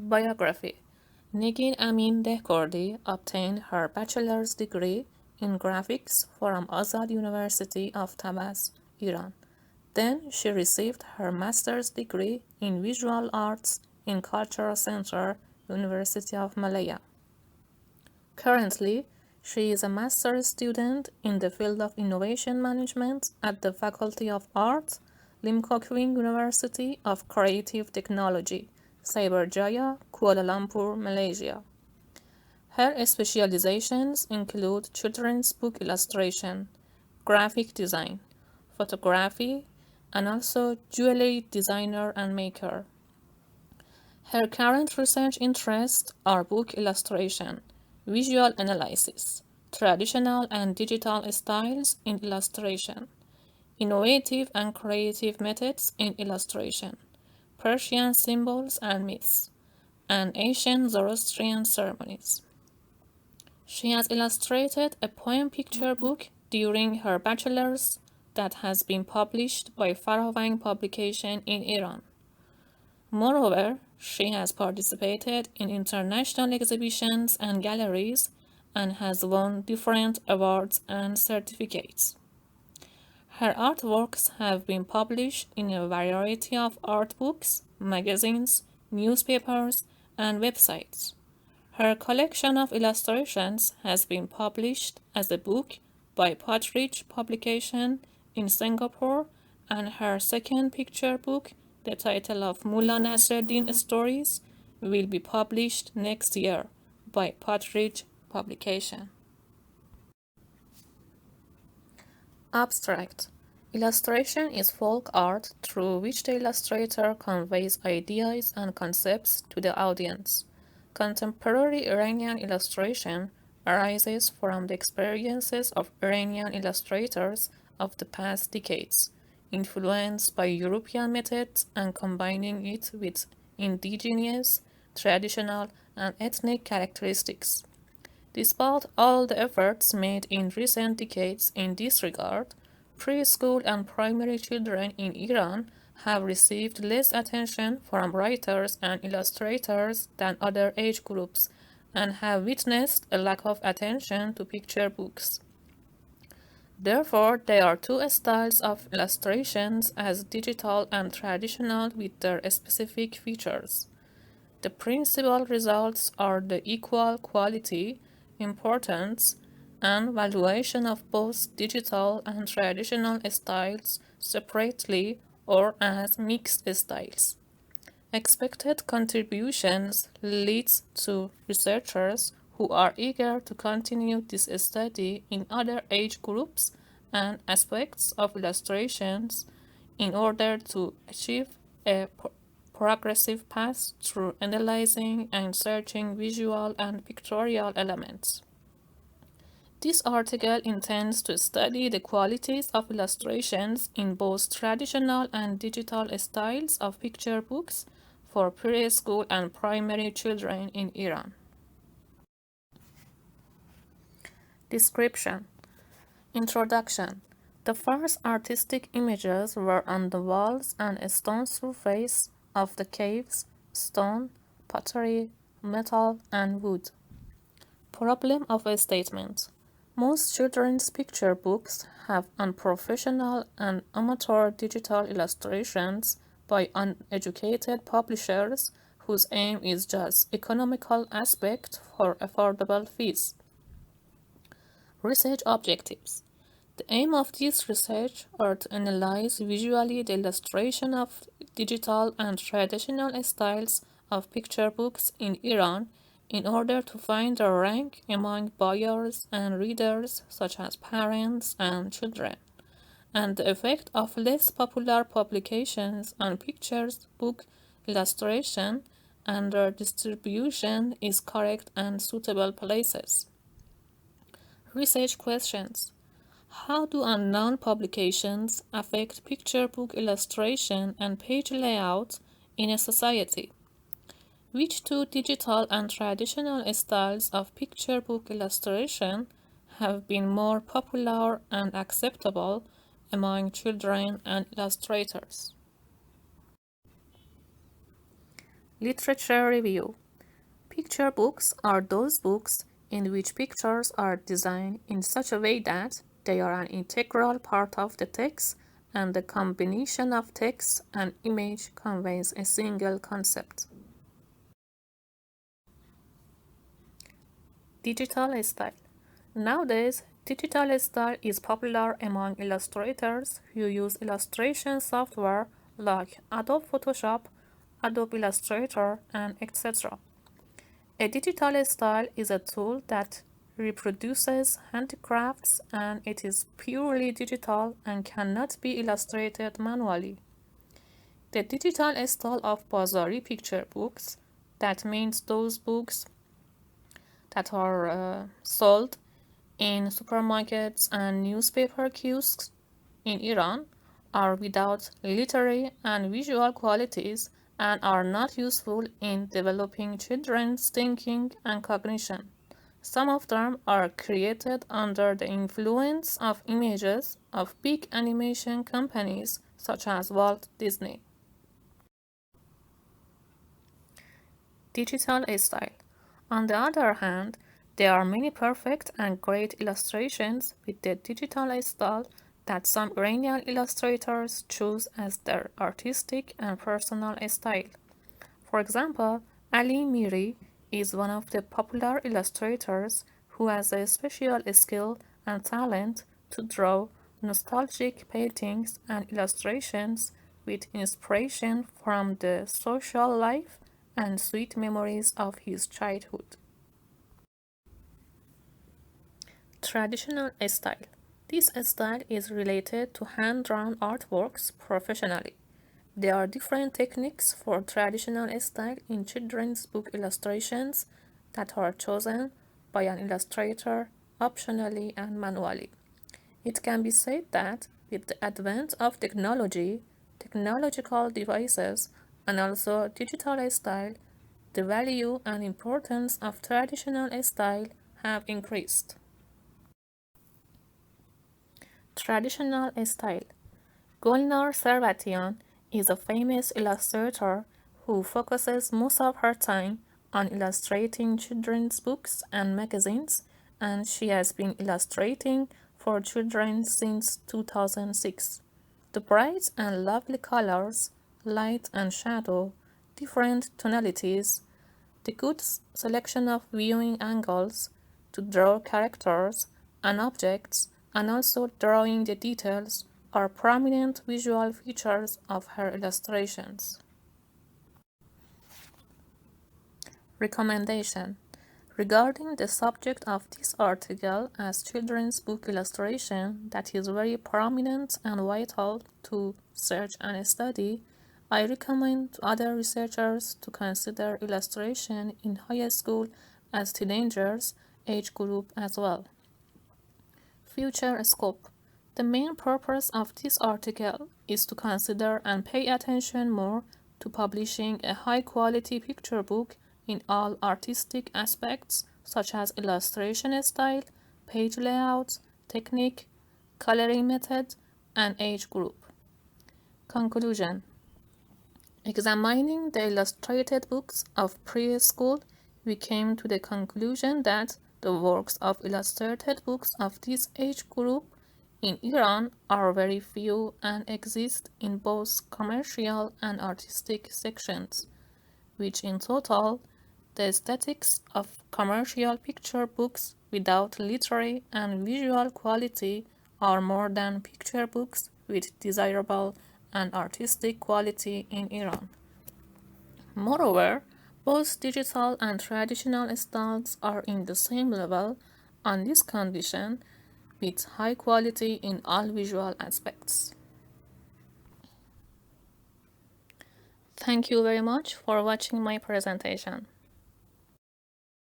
Biography. Negin Amin Dehkordi obtained her bachelor's degree in graphics from Azad University of Tabriz, Iran. Then she received her master's degree in visual arts in Cultural Center, University of Malaya. Currently, she is a master's student in the field of innovation management at the Faculty of Arts, Lim Kok Wing University of Creative Technology, Cyberjaya, Kuala Lumpur, Malaysia. Her specializations include children's book illustration, graphic design, photography, and also jewelry designer and maker. Her current research interests are book illustration, visual analysis, traditional and digital styles in illustration, innovative and creative methods in illustration, Persian symbols and myths, and ancient Zoroastrian ceremonies. She has illustrated a poem picture book during her bachelor's that has been published by Farawang Publication in Iran. Moreover, she has participated in international exhibitions and galleries and has won different awards and certificates. Her artworks have been published in a variety of art books, magazines, newspapers, and websites. Her collection of illustrations has been published as a book by Partridge Publication in Singapore, and her second picture book, the title of Mullah Nasreddin Stories, will be published next year by Partridge Publication. Abstract. Illustration is folk art through which the illustrator conveys ideas and concepts to the audience. Contemporary Iranian illustration arises from the experiences of Iranian illustrators of the past decades, influenced by European methods and combining it with indigenous, traditional, and ethnic characteristics. Despite all the efforts made in recent decades in this regard, preschool and primary children in Iran have received less attention from writers and illustrators than other age groups and have witnessed a lack of attention to picture books. Therefore, there are two styles of illustrations as digital and traditional with their specific features. The principal results are the equal quality, importance, and valuation of both digital and traditional styles separately or as mixed styles. Expected contributions leads to researchers who are eager to continue this study in other age groups and aspects of illustrations in order to achieve a progressive path through analyzing and searching visual and pictorial elements. This article intends to study the qualities of illustrations in both traditional and digital styles of picture books for preschool and primary children in Iran. Description. Introduction. The first artistic images were on the walls and stone surface of the caves, stone, pottery, metal, and wood. Problem of a statement. Most children's picture books have unprofessional and amateur digital illustrations by uneducated publishers whose aim is just economical aspect for affordable fees. Research objectives. The aim of this research are to analyze visually the illustration of digital and traditional styles of picture books in Iran in order to find a rank among buyers and readers such as parents and children, and the effect of less popular publications on pictures book illustration and their distribution is correct and suitable places. Research questions. How do unknown publications affect picture book illustration and page layout in a society? Which two digital and traditional styles of picture book illustration have been more popular and acceptable among children and illustrators? Literature review. Picture books are those books in which pictures are designed in such a way that they are an integral part of the text, and the combination of text and image conveys a single concept. Digital style. Nowadays, digital style is popular among illustrators who use illustration software like Adobe Photoshop, Adobe Illustrator, and etc. A digital style is a tool that reproduces handicrafts, and it is purely digital and cannot be illustrated manually. The digital style of Bazari picture books, that means those books that are sold in supermarkets and newspaper kiosks in Iran, are without literary and visual qualities and are not useful in developing children's thinking and cognition. Some of them are created under the influence of images of big animation companies such as Walt Disney. Digital style. On the other hand, there are many perfect and great illustrations with the digital style that some Iranian illustrators choose as their artistic and personal style. For example, Ali Miri is one of the popular illustrators who has a special skill and talent to draw nostalgic paintings and illustrations with inspiration from the social life and sweet memories of his childhood. Traditional style. This style is related to hand-drawn artworks professionally. There are different techniques for traditional style in children's book illustrations that are chosen by an illustrator optionally and manually. It can be said that with the advent of technology, technological devices, and also digital style, the value and importance of traditional style have increased. Traditional style. Gulnar Servatian is a famous illustrator who focuses most of her time on illustrating children's books and magazines, and she has been illustrating for children since 2006. The bright and lovely colors, light and shadow, different tonalities, the good selection of viewing angles to draw characters and objects, and also drawing the details are prominent visual features of her illustrations. Recommendation. Regarding the subject of this article as children's book illustration that is very prominent and vital to search and study, I recommend to other researchers to consider illustration in high school as teenagers age group as well. Future scope. The main purpose of this article is to consider and pay attention more to publishing a high-quality picture book in all artistic aspects such as illustration style, page layout, technique, coloring method, and age group. Conclusion. Examining the illustrated books of preschool, we came to the conclusion that the works of illustrated books of this age group in Iran are very few and exist in both commercial and artistic sections, which in total, the aesthetics of commercial picture books without literary and visual quality are more than picture books with desirable and artistic quality in Iran. Moreover, both digital and traditional styles are in the same level on this condition with high quality in all visual aspects. Thank you very much for watching my presentation.